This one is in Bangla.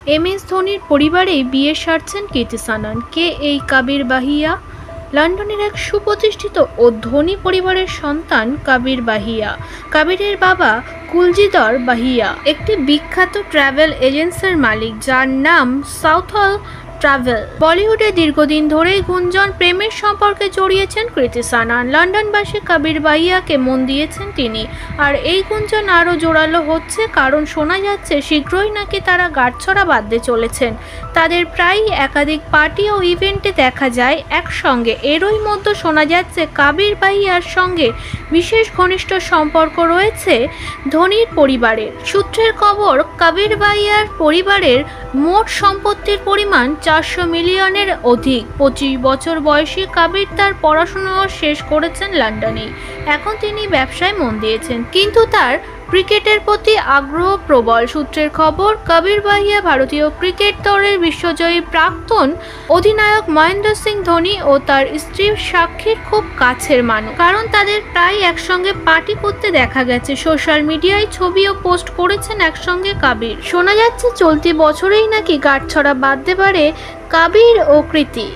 MS ধোনির পরিবারেই বিয়ে সারছেন কৃতি সানন। কে এই কাবির বাহিয়া? লন্ডনের এক সুপ্রতিষ্ঠিত ও ধনী পরিবারের সন্তান কাবির বাহিয়া। কাবিরের বাবা কুলজিদর বাহিয়া একটি বিখ্যাত ট্রাভেল এজেন্সির মালিক, যার নাম সাউথহল ট্রাভেল। বলিউডে দীর্ঘদিন ধরেই গুঞ্জন প্রেমের সম্পর্কে জড়িয়েছেন কৃতি সানন। লন্ডনবাসী কাবির বাহিয়াকে মন দিয়েছেন তিনি। আর এই গুঞ্জন আরও জোরালো হচ্ছে, কারণ শোনা যাচ্ছে শীঘ্রই নাকি তারা গাঁটছড়া বাঁধতে চলেছেন। তাদের প্রায়ই একাধিক পার্টি ও ইভেন্টে দেখা যায় একসঙ্গে। এরই মধ্যে শোনা যাচ্ছে কাবির বাহিয়ার সঙ্গে বিশেষ ঘনিষ্ঠ সম্পর্ক রয়েছে ধোনির পরিবারের। সূত্রের খবর, কাবির বাহিয়ার পরিবারের মোট সম্পত্তির পরিমাণ 400 মিলিয়নের অধিক। 25 বছর বয়সী কাবির তার পড়াশোনাও শেষ করেছেন লন্ডনেই। এখন তিনি ব্যবসায় মন দিয়েছেন, কিন্তু তার ক্রিকেটের প্রতি আগ্রহ প্রবল। সূত্রের খবর, কাবির বাহিয়া ভারতীয় ক্রিকেট দলের বিশ্বজয়ী প্রাক্তন অধিনায়ক মহেন্দ্র সিং ধোনি ও তার স্ত্রী সাক্ষীর খুব কাছের মানুষ, কারণ তাদের প্রায় একসঙ্গে পার্টি করতে দেখা গেছে। সোশ্যাল মিডিয়ায় ছবিও পোস্ট করেছেন একসঙ্গে কাবির। শোনা যাচ্ছে চলতি বছরেই নাকি গাঁটছড়া বাঁধতে পারে কাবির ও কৃতি।